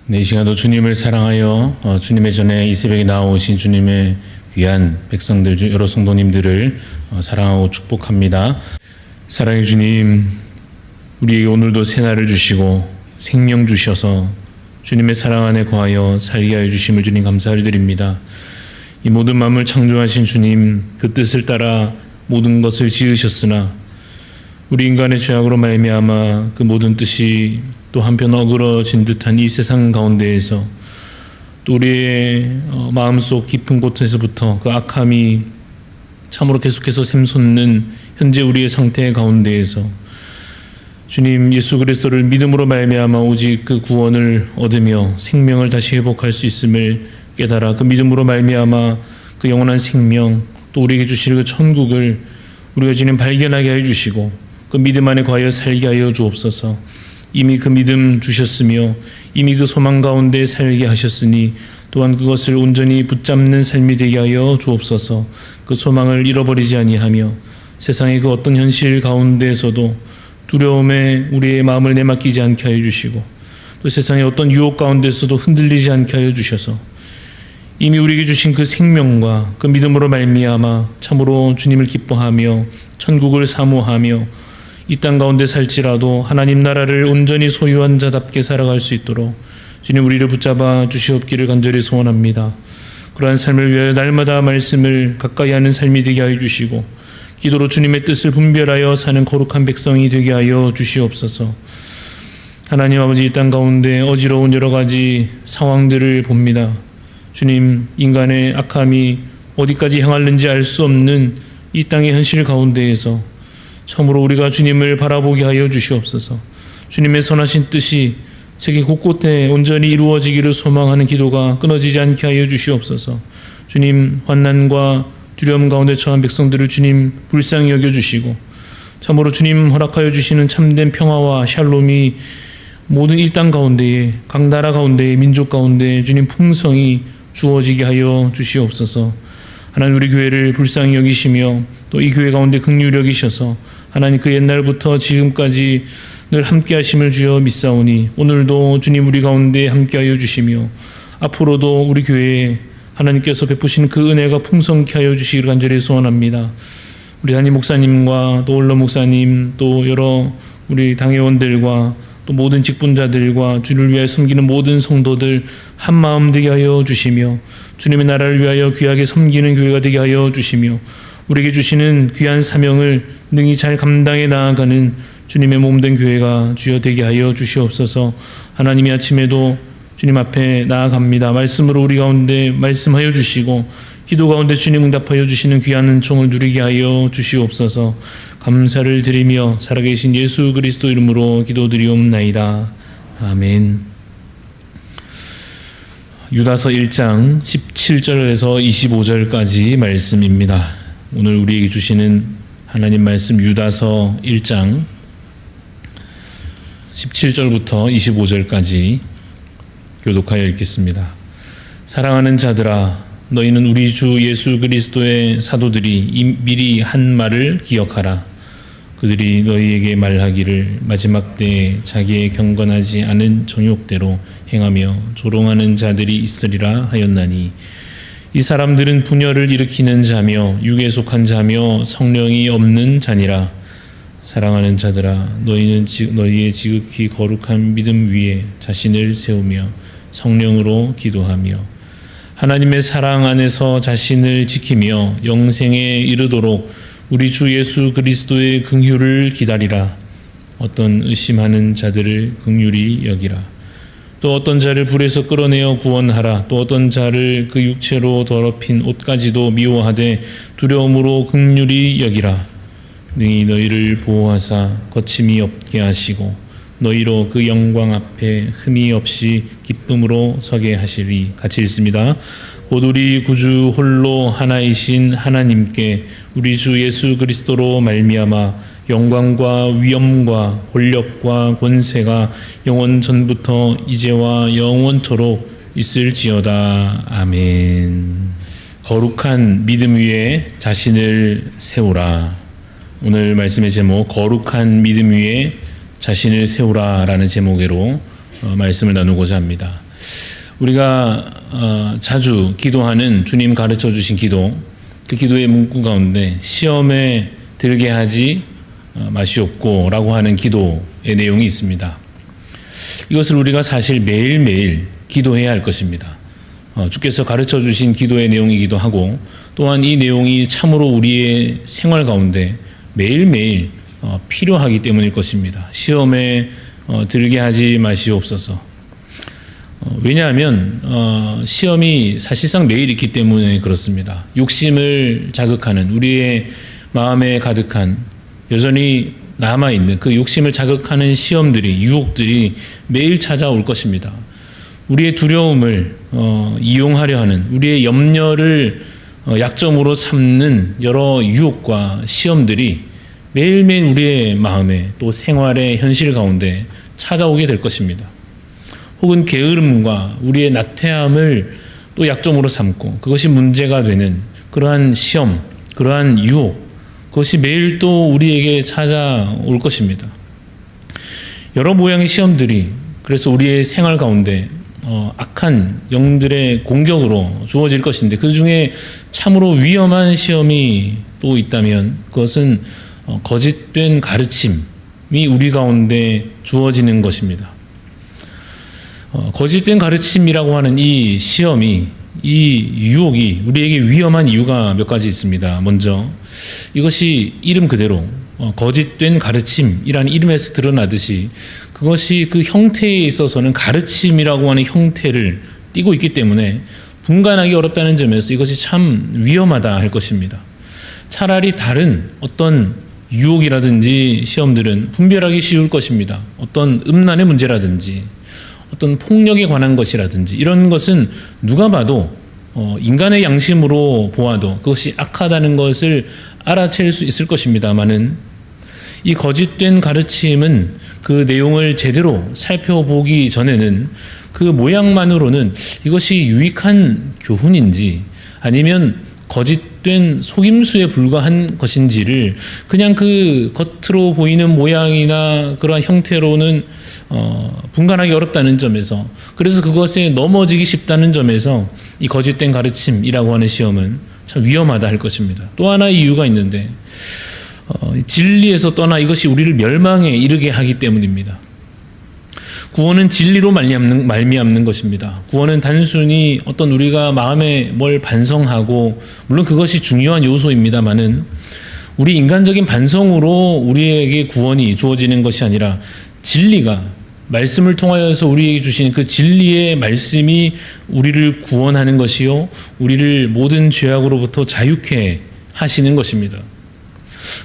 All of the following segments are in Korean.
네, 이 시간도 주님을 사랑하여 주님의 전에 이 새벽에 나오신 주님의 귀한 백성들 중 여러 성도님들을 사랑하고 축복합니다. 사랑의 주님, 우리에게 오늘도 새날을 주시고 생명 주셔서 주님의 사랑 안에 거하여 살게 하여 주심을 주님 감사를 드립니다. 이 모든 만물 창조하신 주님, 그 뜻을 따라 모든 것을 지으셨으나 우리 인간의 죄악으로 말미암아 그 모든 뜻이 또 한편 어그러진 듯한 이 세상 가운데에서 또 우리의 마음속 깊은 곳에서부터 그 악함이 참으로 계속해서 샘솟는 현재 우리의 상태 가운데에서 주님 예수 그리스도를 믿음으로 말미암아 오직 그 구원을 얻으며 생명을 다시 회복할 수 있음을 깨달아 그 믿음으로 말미암아 그 영원한 생명 또 우리에게 주실 그 천국을 우리가 주님 발견하게 하여 주시고 그 믿음 안에 거하여 살게 하여 주옵소서. 이미 그 믿음 주셨으며 이미 그 소망 가운데 살게 하셨으니 또한 그것을 온전히 붙잡는 삶이 되게 하여 주옵소서. 그 소망을 잃어버리지 아니하며 세상의 그 어떤 현실 가운데에서도 두려움에 우리의 마음을 내맡기지 않게 하여 주시고 또 세상의 어떤 유혹 가운데서도 흔들리지 않게 하여 주셔서 이미 우리에게 주신 그 생명과 그 믿음으로 말미암아 참으로 주님을 기뻐하며 천국을 사모하며 이 땅 가운데 살지라도 하나님 나라를 온전히 소유한 자답게 살아갈 수 있도록 주님 우리를 붙잡아 주시옵기를 간절히 소원합니다. 그러한 삶을 위하여 날마다 말씀을 가까이 하는 삶이 되게 하여 주시고 기도로 주님의 뜻을 분별하여 사는 거룩한 백성이 되게 하여 주시옵소서. 하나님 아버지, 이 땅 가운데 어지러운 여러 가지 상황들을 봅니다. 주님, 인간의 악함이 어디까지 향하는지 알 수 없는 이 땅의 현실 가운데에서 참으로 우리가 주님을 바라보게 하여 주시옵소서. 주님의 선하신 뜻이 세계 곳곳에 온전히 이루어지기를 소망하는 기도가 끊어지지 않게 하여 주시옵소서. 주님, 환난과 두려움 가운데 처한 백성들을 주님 불쌍히 여겨주시고 참으로 주님 허락하여 주시는 참된 평화와 샬롬이 모든 이 땅 가운데에 각 나라 가운데에 민족 가운데 주님 풍성이 주어지게 하여 주시옵소서. 하나님 우리 교회를 불쌍히 여기시며 또 이 교회 가운데 긍휼히 여기셔서 하나님 그 옛날부터 지금까지 늘 함께 하심을 주여 믿사오니 오늘도 주님 우리 가운데 함께 하여 주시며 앞으로도 우리 교회에 하나님께서 베푸시는 그 은혜가 풍성케 하여 주시기를 간절히 소원합니다. 우리 담임 목사님과 또 올로 목사님 또 여러 우리 당회원들과 또 모든 직분자들과 주를 위하여 섬기는 모든 성도들 한 마음 되게 하여 주시며 주님의 나라를 위하여 귀하게 섬기는 교회가 되게 하여 주시며 우리에게 주시는 귀한 사명을 능히 잘 감당해 나아가는 주님의 몸된 교회가 주여 되게 하여 주시옵소서. 하나님이 아침에도 주님 앞에 나아갑니다. 말씀으로 우리 가운데 말씀하여 주시고 기도 가운데 주님 응답하여 주시는 귀한 은총을 누리게 하여 주시옵소서. 감사를 드리며 살아계신 예수 그리스도 이름으로 기도드리옵나이다. 아멘. 유다서 1장 17절에서 25절까지 말씀입니다. 오늘 우리에게 주시는 하나님 말씀 유다서 1장 17절부터 25절까지 교독하여 읽겠습니다. 사랑하는 자들아, 너희는 우리 주 예수 그리스도의 사도들이 미리 한 말을 기억하라. 그들이 너희에게 말하기를 마지막 때에 자기의 경건하지 않은 정욕대로 행하며 조롱하는 자들이 있으리라 하였나니 이 사람들은 분열을 일으키는 자며 육에 속한 자며 성령이 없는 자니라. 사랑하는 자들아, 너희는 너희의 지극히 거룩한 믿음 위에 자신을 세우며 성령으로 기도하며 하나님의 사랑 안에서 자신을 지키며 영생에 이르도록 우리 주 예수 그리스도의 긍휼을 기다리라. 어떤 의심하는 자들을 긍휼히 여기라. 또 어떤 자를 불에서 끌어내어 구원하라. 또 어떤 자를 그 육체로 더럽힌 옷까지도 미워하되 두려움으로 긍휼히 여기라. 능히 너희를 보호하사 거침이 없게 하시고 너희로 그 영광 앞에 흠이 없이 기쁨으로 서게 하시리. 같이 읽습니다. 곧 우리 구주 홀로 하나이신 하나님께 우리 주 예수 그리스도로 말미암아 영광과 위엄과 권력과 권세가 영원 전부터 이제와 영원토록 있을지어다. 아멘. 거룩한 믿음 위에 자신을 세우라. 오늘 말씀의 제목 거룩한 믿음 위에 자신을 세우라 라는 제목으로 말씀을 나누고자 합니다. 우리가 자주 기도하는 주님 가르쳐 주신 기도, 그 기도의 문구 가운데 시험에 들게 하지 마시옵고 라고 하는 기도의 내용이 있습니다. 이것을 우리가 사실 매일매일 기도해야 할 것입니다. 주께서 가르쳐 주신 기도의 내용이기도 하고, 또한 이 내용이 참으로 우리의 생활 가운데 매일매일 필요하기 때문일 것입니다. 시험에 들게 하지 마시옵소서. 왜냐하면 시험이 사실상 매일 있기 때문에 그렇습니다. 욕심을 자극하는, 우리의 마음에 가득한, 여전히 남아있는 그 욕심을 자극하는 시험들이, 유혹들이 매일 찾아올 것입니다. 우리의 두려움을 이용하려 하는, 우리의 염려를 약점으로 삼는 여러 유혹과 시험들이 매일매일 우리의 마음에, 또 생활의 현실 가운데 찾아오게 될 것입니다. 혹은 게으름과 우리의 나태함을 또 약점으로 삼고 그것이 문제가 되는 그러한 시험, 그러한 유혹, 그것이 매일 또 우리에게 찾아올 것입니다. 여러 모양의 시험들이 그래서 우리의 생활 가운데 악한 영들의 공격으로 주어질 것인데, 그 중에 참으로 위험한 시험이 또 있다면 그것은 거짓된 가르침이 우리 가운데 주어지는 것입니다. 거짓된 가르침이라고 하는 이 시험이, 이 유혹이 우리에게 위험한 이유가 몇 가지 있습니다. 먼저 이것이 이름 그대로 거짓된 가르침이라는 이름에서 드러나듯이 그것이 그 형태에 있어서는 가르침이라고 하는 형태를 띠고 있기 때문에 분간하기 어렵다는 점에서 이것이 참 위험하다 할 것입니다. 차라리 다른 어떤 유혹이라든지 시험들은 분별하기 쉬울 것입니다. 어떤 음란의 문제라든지 어떤 폭력에 관한 것이라든지 이런 것은 누가 봐도 인간의 양심으로 보아도 그것이 악하다는 것을 알아챌 수 있을 것입니다마는, 이 거짓된 가르침은 그 내용을 제대로 살펴보기 전에는 그 모양만으로는 이것이 유익한 교훈인지 아니면 거짓된 속임수에 불과한 것인지를 그냥 그 겉으로 보이는 모양이나 그러한 형태로는 분간하기 어렵다는 점에서, 그래서 그것에 넘어지기 쉽다는 점에서 이 거짓된 가르침이라고 하는 시험은 참 위험하다 할 것입니다. 또 하나의 이유가 있는데 진리에서 떠나 이것이 우리를 멸망에 이르게 하기 때문입니다. 구원은 진리로 말미암는 것입니다. 구원은 단순히 어떤 우리가 마음에 뭘 반성하고, 물론 그것이 중요한 요소입니다마는 우리 인간적인 반성으로 우리에게 구원이 주어지는 것이 아니라 진리가, 말씀을 통하여서 우리에게 주신 그 진리의 말씀이 우리를 구원하는 것이요, 우리를 모든 죄악으로부터 자유케 하시는 것입니다.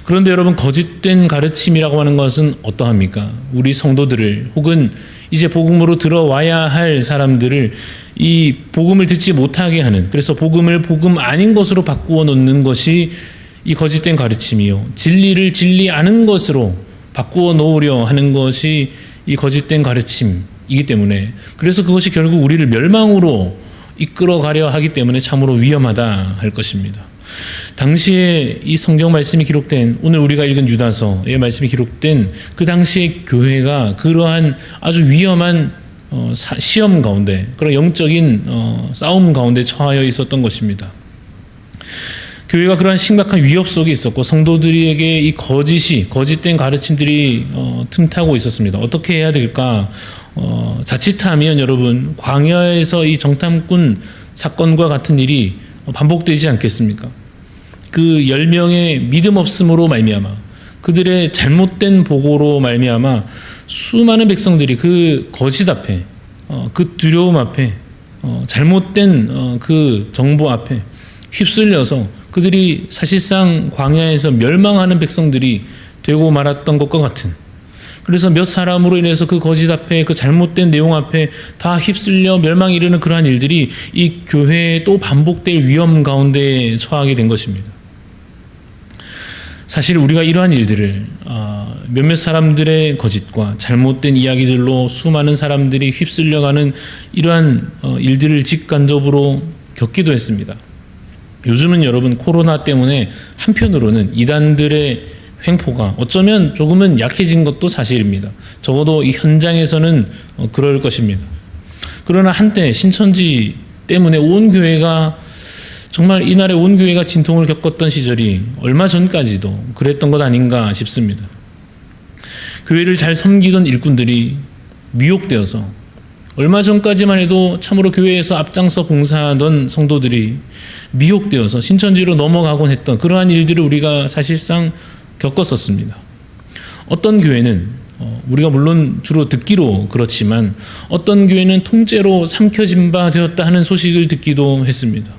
그런데 여러분, 거짓된 가르침이라고 하는 것은 어떠합니까? 우리 성도들을, 혹은 이제 복음으로 들어와야 할 사람들을 이 복음을 듣지 못하게 하는, 그래서 복음을 복음 아닌 것으로 바꾸어 놓는 것이 이 거짓된 가르침이요, 진리를 진리 아는 것으로 바꾸어 놓으려 하는 것이 이 거짓된 가르침이기 때문에, 그래서 그것이 결국 우리를 멸망으로 이끌어 가려 하기 때문에 참으로 위험하다 할 것입니다. 당시에 이 성경 말씀이 기록된, 오늘 우리가 읽은 유다서의 말씀이 기록된 그 당시의 교회가 그러한 아주 위험한 시험 가운데, 그런 영적인 싸움 가운데 처하여 있었던 것입니다. 교회가 그러한 심각한 위협 속에 있었고, 성도들에게 이 거짓된 가르침들이 틈타고 있었습니다. 어떻게 해야 될까? 자칫하면 여러분, 광야에서 이 정탐꾼 사건과 같은 일이 반복되지 않겠습니까? 그 10명의 믿음 없음으로 말미암아, 그들의 잘못된 보고로 말미암아 수많은 백성들이 그 거짓 앞에, 그 두려움 앞에, 잘못된 그 정보 앞에 휩쓸려서 그들이 사실상 광야에서 멸망하는 백성들이 되고 말았던 것과 같은, 그래서 몇 사람으로 인해서 그 거짓 앞에, 그 잘못된 내용 앞에 다 휩쓸려 멸망에 이르는 그러한 일들이 이 교회에 또 반복될 위험 가운데 처하게 된 것입니다. 사실 우리가 이러한 일들을 몇몇 사람들의 거짓과 잘못된 이야기들로 수많은 사람들이 휩쓸려가는 이러한 일들을 직간접으로 겪기도 했습니다. 요즘은 여러분, 코로나 때문에 한편으로는 이단들의 횡포가 어쩌면 조금은 약해진 것도 사실입니다. 적어도 이 현장에서는 그럴 것입니다. 그러나 한때 신천지 때문에 온 교회가 정말 이날에 온 교회가 진통을 겪었던 시절이 얼마 전까지도 그랬던 것 아닌가 싶습니다. 교회를 잘 섬기던 일꾼들이 미혹되어서 얼마 전까지만 해도 참으로 교회에서 앞장서 봉사하던 성도들이 미혹되어서 신천지로 넘어가곤 했던 그러한 일들을 우리가 사실상 겪었었습니다. 어떤 교회는 우리가 물론 주로 듣기로 그렇지만 어떤 교회는 통째로 삼켜진 바 되었다 하는 소식을 듣기도 했습니다.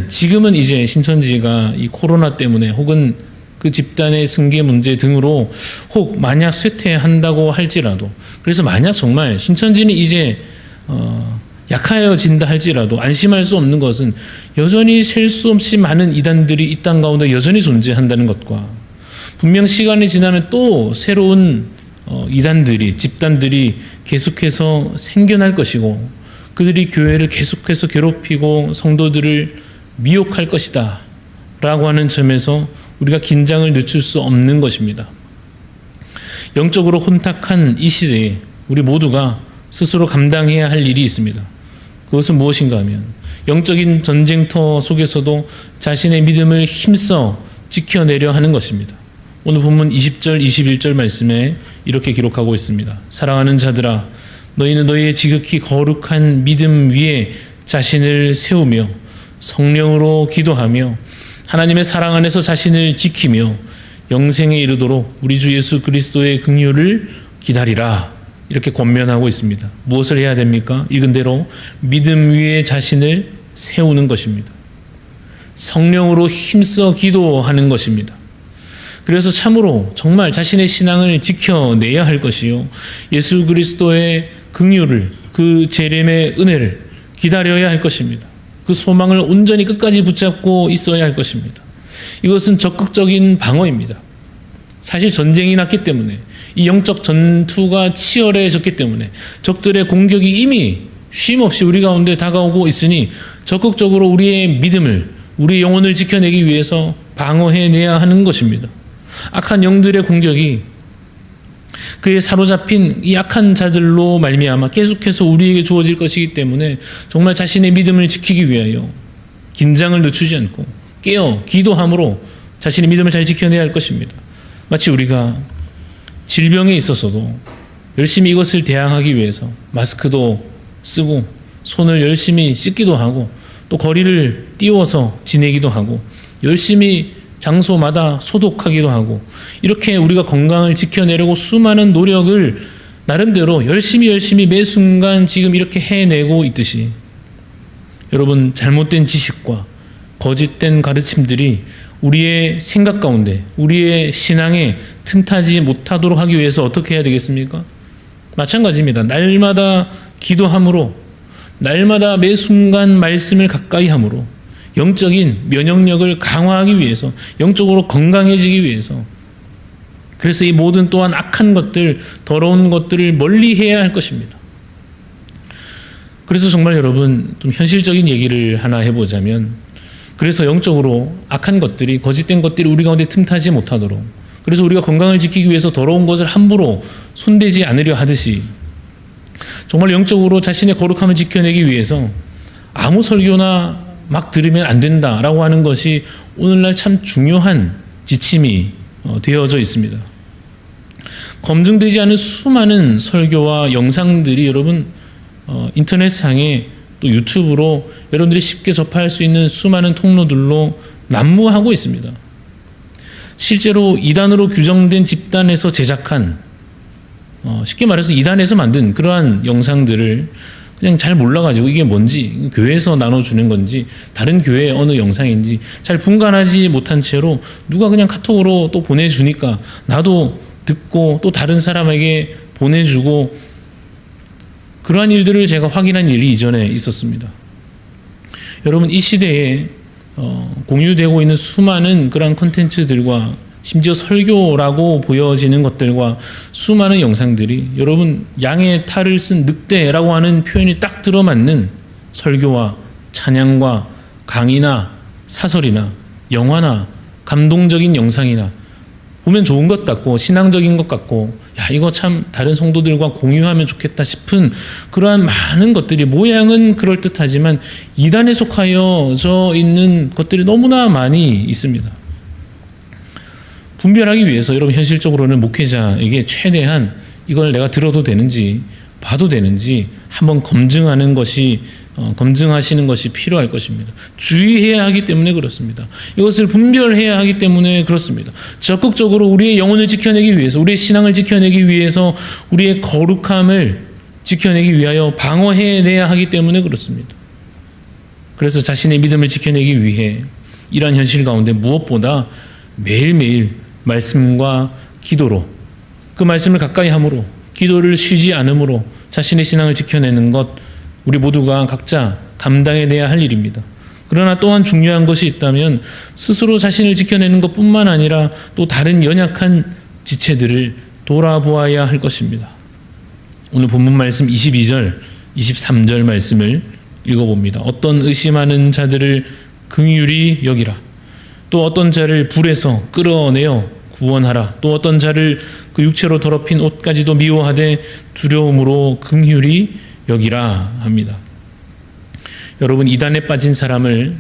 지금은 이제 신천지가 이 코로나 때문에 혹은 그 집단의 승계 문제 등으로 혹 만약 쇠퇴한다고 할지라도, 그래서 만약 정말 신천지는 이제 약하여진다 할지라도 안심할 수 없는 것은 여전히 셀 수 없이 많은 이단들이 이 땅 가운데 여전히 존재한다는 것과 분명 시간이 지나면 또 새로운 이단들이, 집단들이 계속해서 생겨날 것이고 그들이 교회를 계속해서 괴롭히고 성도들을 미혹할 것이다 라고 하는 점에서 우리가 긴장을 늦출 수 없는 것입니다. 영적으로 혼탁한 이 시대에 우리 모두가 스스로 감당해야 할 일이 있습니다. 그것은 무엇인가 하면 영적인 전쟁터 속에서도 자신의 믿음을 힘써 지켜내려 하는 것입니다. 오늘 본문 20절, 21절 말씀에 이렇게 기록하고 있습니다. 사랑하는 자들아, 너희는 너희의 지극히 거룩한 믿음 위에 자신을 세우며 성령으로 기도하며 하나님의 사랑 안에서 자신을 지키며 영생에 이르도록 우리 주 예수 그리스도의 긍휼을 기다리라. 이렇게 권면하고 있습니다. 무엇을 해야 됩니까? 읽은 대로 믿음 위에 자신을 세우는 것입니다. 성령으로 힘써 기도하는 것입니다. 그래서 참으로 정말 자신의 신앙을 지켜내야 할 것이요, 예수 그리스도의 긍휼을, 그 재림의 은혜를 기다려야 할 것입니다. 그 소망을 온전히 끝까지 붙잡고 있어야 할 것입니다. 이것은 적극적인 방어입니다. 사실 전쟁이 났기 때문에, 이 영적 전투가 치열해졌기 때문에 적들의 공격이 이미 쉼없이 우리 가운데 다가오고 있으니 적극적으로 우리의 믿음을, 우리의 영혼을 지켜내기 위해서 방어해내야 하는 것입니다. 악한 영들의 공격이 그에 사로잡힌 이 악한 자들로 말미암아 계속해서 우리에게 주어질 것이기 때문에 정말 자신의 믿음을 지키기 위하여 긴장을 늦추지 않고 깨어 기도함으로 자신의 믿음을 잘 지켜내야 할 것입니다. 마치 우리가 질병에 있어서도 열심히 이것을 대항하기 위해서 마스크도 쓰고 손을 열심히 씻기도 하고 또 거리를 띄워서 지내기도 하고 열심히 장소마다 소독하기도 하고 이렇게 우리가 건강을 지켜내려고 수많은 노력을 나름대로 열심히 매 순간 지금 이렇게 해내고 있듯이, 여러분, 잘못된 지식과 거짓된 가르침들이 우리의 생각 가운데, 우리의 신앙에 틈타지 못하도록 하기 위해서 어떻게 해야 되겠습니까? 마찬가지입니다. 날마다 기도함으로, 날마다 매 순간 말씀을 가까이 함으로 영적인 면역력을 강화하기 위해서, 영적으로 건강해지기 위해서, 그래서 이 모든 또한 악한 것들, 더러운 것들을 멀리해야 할 것입니다. 그래서 정말 여러분, 좀 현실적인 얘기를 하나 해보자면, 그래서 영적으로 악한 것들이, 거짓된 것들이 우리 가운데 틈타지 못하도록, 그래서 우리가 건강을 지키기 위해서 더러운 것을 함부로 손대지 않으려 하듯이, 정말 영적으로 자신의 거룩함을 지켜내기 위해서 아무 설교나 막 들으면 안 된다라고 하는 것이 오늘날 참 중요한 지침이 되어져 있습니다. 검증되지 않은 수많은 설교와 영상들이 여러분 인터넷상에 또 유튜브로 여러분들이 쉽게 접할 수 있는 수많은 통로들로 난무하고 있습니다. 실제로 이단으로 규정된 집단에서 제작한, 쉽게 말해서 이단에서 만든 그러한 영상들을 그냥 잘 몰라가지고 이게 뭔지, 교회에서 나눠주는 건지 다른 교회의 어느 영상인지 잘 분간하지 못한 채로 누가 그냥 카톡으로 또 보내주니까 나도 듣고 또 다른 사람에게 보내주고, 그러한 일들을 제가 확인한 일이 이전에 있었습니다. 여러분, 이 시대에 공유되고 있는 수많은 그러한 콘텐츠들과 심지어 설교라고 보여지는 것들과 수많은 영상들이 여러분, 양의 탈을 쓴 늑대라고 하는 표현이 딱 들어맞는 설교와 찬양과 강의나 사설이나 영화나 감동적인 영상이나 보면 좋은 것 같고 신앙적인 것 같고 야 이거 참 다른 성도들과 공유하면 좋겠다 싶은 그러한 많은 것들이 모양은 그럴듯하지만 이단에 속하여져 있는 것들이 너무나 많이 있습니다. 분별하기 위해서 여러분 현실적으로는 목회자에게 최대한 이걸 내가 들어도 되는지 봐도 되는지 한번 검증하시는 것이 필요할 것입니다. 주의해야 하기 때문에 그렇습니다. 이것을 분별해야 하기 때문에 그렇습니다. 적극적으로 우리의 영혼을 지켜내기 위해서, 우리의 신앙을 지켜내기 위해서, 우리의 거룩함을 지켜내기 위하여 방어해내야 하기 때문에 그렇습니다. 그래서 자신의 믿음을 지켜내기 위해 이러한 현실 가운데 무엇보다 매일매일 말씀과 기도로, 그 말씀을 가까이 함으로, 기도를 쉬지 않음으로 자신의 신앙을 지켜내는 것, 우리 모두가 각자 감당해내야 할 일입니다. 그러나 또한 중요한 것이 있다면 스스로 자신을 지켜내는 것뿐만 아니라 또 다른 연약한 지체들을 돌아보아야 할 것입니다. 오늘 본문 말씀 22절, 23절 말씀을 읽어봅니다. 어떤 의심하는 자들을 긍휼히 여기라. 또 어떤 자를 불에서 끌어내어 구원하라. 또 어떤 자를 그 육체로 더럽힌 옷까지도 미워하되 두려움으로 긍휼히 여기라 합니다. 여러분 이단에 빠진 사람을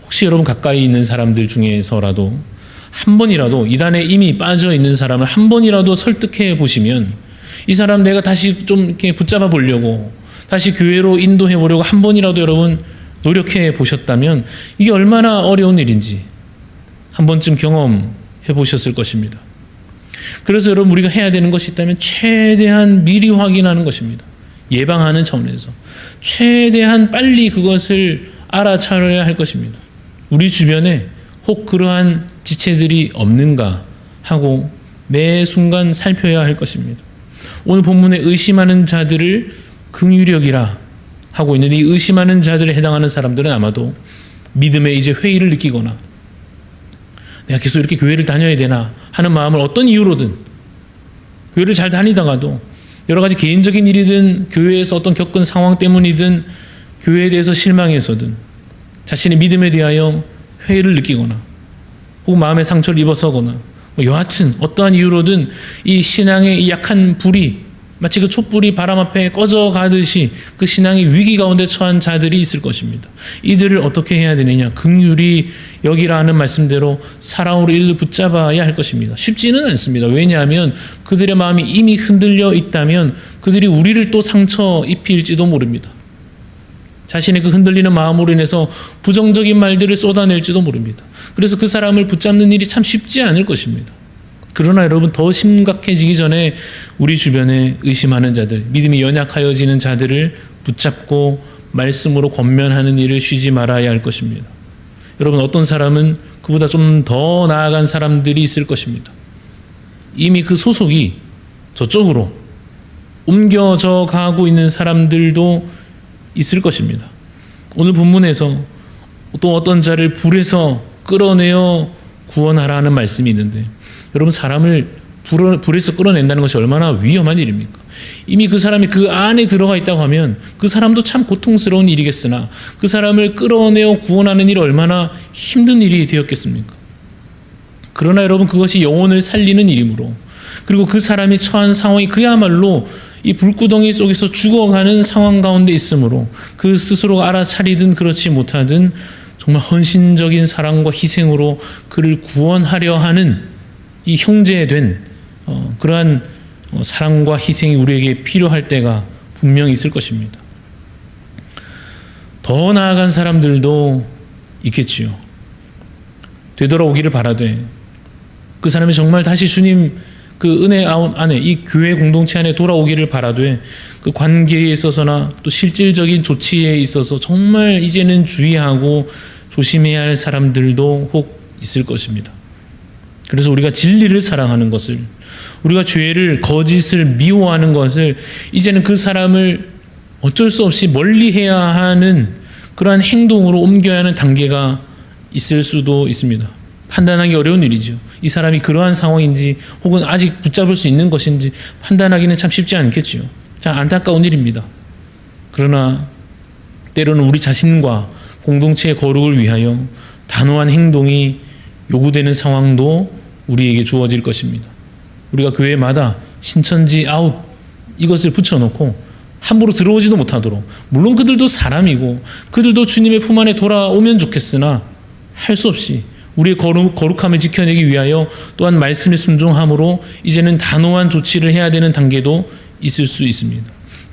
혹시 여러분 가까이 있는 사람들 중에서라도 한 번이라도 이단에 이미 빠져 있는 사람을 한 번이라도 설득해 보시면 이 사람 내가 다시 좀 이렇게 붙잡아 보려고 다시 교회로 인도해 보려고 한 번이라도 여러분 노력해 보셨다면 이게 얼마나 어려운 일인지 한 번쯤 경험해 보셨을 것입니다. 그래서 여러분 우리가 해야 되는 것이 있다면 최대한 미리 확인하는 것입니다. 예방하는 차원에서 최대한 빨리 그것을 알아차려야 할 것입니다. 우리 주변에 혹 그러한 지체들이 없는가 하고 매 순간 살펴야 할 것입니다. 오늘 본문에 의심하는 자들을 긍휼히 여기라 하고 있는데 이 의심하는 자들에 해당하는 사람들은 아마도 믿음의 이제 회의를 느끼거나 내가 계속 이렇게 교회를 다녀야 되나 하는 마음을 어떤 이유로든 교회를 잘 다니다가도 여러 가지 개인적인 일이든 교회에서 어떤 겪은 상황 때문이든 교회에 대해서 실망해서든 자신의 믿음에 대하여 회의를 느끼거나 혹은 마음의 상처를 입어서거나 여하튼 어떠한 이유로든 이 신앙의 이 약한 불이 마치 그 촛불이 바람 앞에 꺼져 가듯이 그 신앙의 위기 가운데 처한 자들이 있을 것입니다. 이들을 어떻게 해야 되느냐? 긍휼히 여기라 하는 말씀대로 사랑으로 이들을 붙잡아야 할 것입니다. 쉽지는 않습니다. 왜냐하면 그들의 마음이 이미 흔들려 있다면 그들이 우리를 또 상처 입힐지도 모릅니다. 자신의 그 흔들리는 마음으로 인해서 부정적인 말들을 쏟아낼지도 모릅니다. 그래서 그 사람을 붙잡는 일이 참 쉽지 않을 것입니다. 그러나 여러분 더 심각해지기 전에 우리 주변에 의심하는 자들, 믿음이 연약하여지는 자들을 붙잡고 말씀으로 권면하는 일을 쉬지 말아야 할 것입니다. 여러분 어떤 사람은 그보다 좀 더 나아간 사람들이 있을 것입니다. 이미 그 소속이 저쪽으로 옮겨져 가고 있는 사람들도 있을 것입니다. 오늘 본문에서 또 어떤 자를 불에서 끌어내어 구원하라는 말씀이 있는데 여러분 사람을 불에서 끌어낸다는 것이 얼마나 위험한 일입니까? 이미 그 사람이 그 안에 들어가 있다고 하면 그 사람도 참 고통스러운 일이겠으나 그 사람을 끌어내어 구원하는 일이 얼마나 힘든 일이 되었겠습니까? 그러나 여러분 그것이 영혼을 살리는 일이므로 그리고 그 사람이 처한 상황이 그야말로 이 불구덩이 속에서 죽어가는 상황 가운데 있으므로 그 스스로가 알아차리든 그렇지 못하든 정말 헌신적인 사랑과 희생으로 그를 구원하려 하는 이 형제된 그러한 사랑과 희생이 우리에게 필요할 때가 분명히 있을 것입니다. 더 나아간 사람들도 있겠지요. 되돌아오기를 바라되 그 사람이 정말 다시 주님 그 은혜 안에 이 교회 공동체 안에 돌아오기를 바라되 그 관계에 있어서나 또 실질적인 조치에 있어서 정말 이제는 주의하고 조심해야 할 사람들도 혹 있을 것입니다. 그래서 우리가 진리를 사랑하는 것을, 우리가 죄를, 거짓을 미워하는 것을 이제는 그 사람을 어쩔 수 없이 멀리해야 하는 그러한 행동으로 옮겨야 하는 단계가 있을 수도 있습니다. 판단하기 어려운 일이죠. 이 사람이 그러한 상황인지 혹은 아직 붙잡을 수 있는 것인지 판단하기는 참 쉽지 않겠지요. 참 안타까운 일입니다. 그러나 때로는 우리 자신과 공동체의 거룩을 위하여 단호한 행동이 요구되는 상황도 우리에게 주어질 것입니다. 우리가 교회마다 신천지 아웃 이것을 붙여놓고 함부로 들어오지도 못하도록, 물론 그들도 사람이고 그들도 주님의 품 안에 돌아오면 좋겠으나 할 수 없이 우리의 거룩함을 지켜내기 위하여 또한 말씀에 순종함으로 이제는 단호한 조치를 해야 되는 단계도 있을 수 있습니다.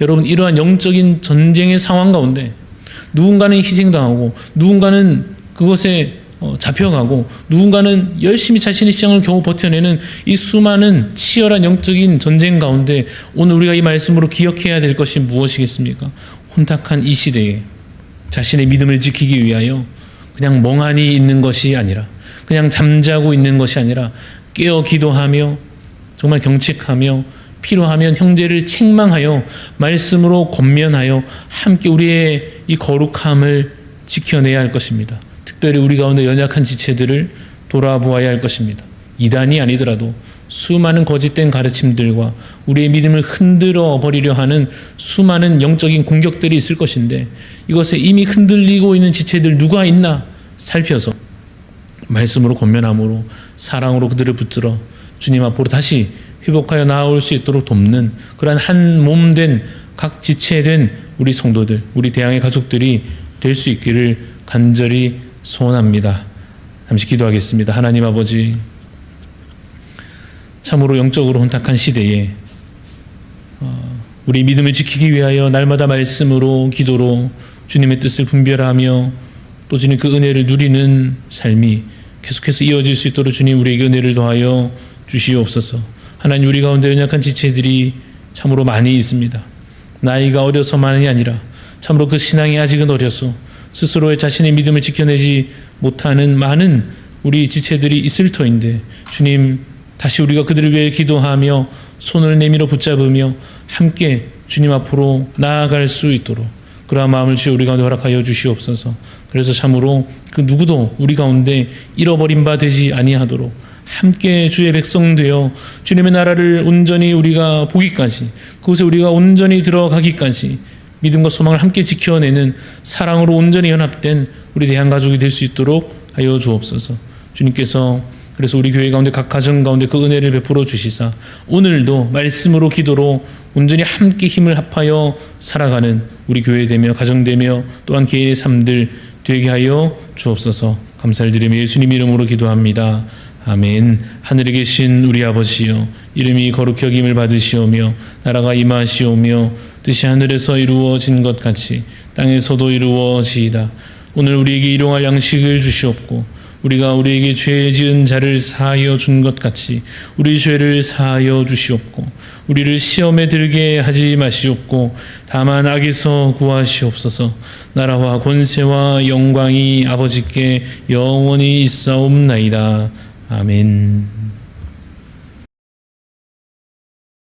여러분, 이러한 영적인 전쟁의 상황 가운데 누군가는 희생당하고 누군가는 그것에 잡혀가고 누군가는 열심히 자신의 신앙을 겨우 버텨내는 이 수많은 치열한 영적인 전쟁 가운데 오늘 우리가 이 말씀으로 기억해야 될 것이 무엇이겠습니까? 혼탁한 이 시대에 자신의 믿음을 지키기 위하여 그냥 멍하니 있는 것이 아니라, 그냥 잠자고 있는 것이 아니라 깨어 기도하며 정말 경책하며 필요하면 형제를 책망하여 말씀으로 권면하여 함께 우리의 이 거룩함을 지켜내야 할 것입니다. 특별히 우리 가운데 연약한 지체들을 돌아보아야 할 것입니다. 이단이 아니더라도 수많은 거짓된 가르침들과 우리의 믿음을 흔들어 버리려 하는 수많은 영적인 공격들이 있을 것인데, 이것에 이미 흔들리고 있는 지체들 누가 있나 살펴서 말씀으로 권면함으로 사랑으로 그들을 붙들어 주님 앞으로 다시 회복하여 나아올 수 있도록 돕는 그러한 한 몸 된 각 지체된 우리 성도들, 우리 대항의 가족들이 될 수 있기를 간절히 소원합니다. 잠시 기도하겠습니다. 하나님 아버지, 참으로 영적으로 혼탁한 시대에 우리 믿음을 지키기 위하여 날마다 말씀으로 기도로 주님의 뜻을 분별하며 또 주님 그 은혜를 누리는 삶이 계속해서 이어질 수 있도록 주님 우리에게 은혜를 더하여 주시옵소서. 하나님, 우리 가운데 연약한 지체들이 참으로 많이 있습니다. 나이가 어려서만이 아니라 참으로 그 신앙이 아직은 어려서 스스로의 자신의 믿음을 지켜내지 못하는 많은 우리 지체들이 있을 터인데, 주님 다시 우리가 그들을 위해 기도하며 손을 내밀어 붙잡으며 함께 주님 앞으로 나아갈 수 있도록 그러한 마음을 주여 우리 가운데 허락하여 주시옵소서. 그래서 참으로 그 누구도 우리 가운데 잃어버린 바 되지 아니하도록 함께 주의 백성 되어 주님의 나라를 온전히 우리가 보기까지, 그곳에 우리가 온전히 들어가기까지 믿음과 소망을 함께 지켜내는 사랑으로 온전히 연합된 우리 대한가족이 될 수 있도록 하여 주옵소서. 주님께서 그래서 우리 교회 가운데 각 가정 가운데 그 은혜를 베풀어 주시사 오늘도 말씀으로 기도로 온전히 함께 힘을 합하여 살아가는 우리 교회 되며 가정 되며 또한 개인의 삶들 되게 하여 주옵소서. 감사를 드리며 예수님 이름으로 기도합니다. 아멘. 하늘에 계신 우리 아버지여, 이름이 거룩히 여김을 받으시오며 나라가 임하시오며 뜻이 하늘에서 이루어진 것 같이 땅에서도 이루어지이다. 오늘 우리에게 일용할 양식을 주시옵고 우리가 우리에게 죄 지은 자를 사하여 준 것 같이 우리 죄를 사하여 주시옵고 우리를 시험에 들게 하지 마시옵고 다만 악에서 구하시옵소서. 나라와 권세와 영광이 아버지께 영원히 있사옵나이다. 아멘.